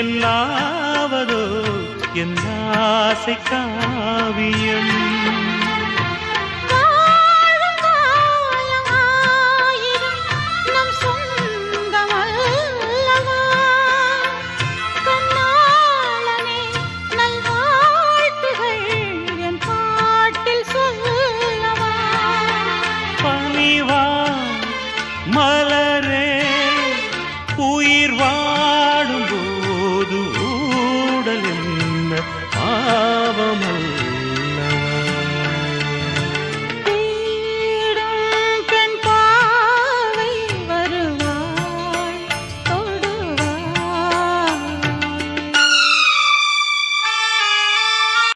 சொல்லாவதோ என் ஆசை காவியம். மலரே உயிர் வாடும் போது ஊடல் என்ன பாவமல்ல.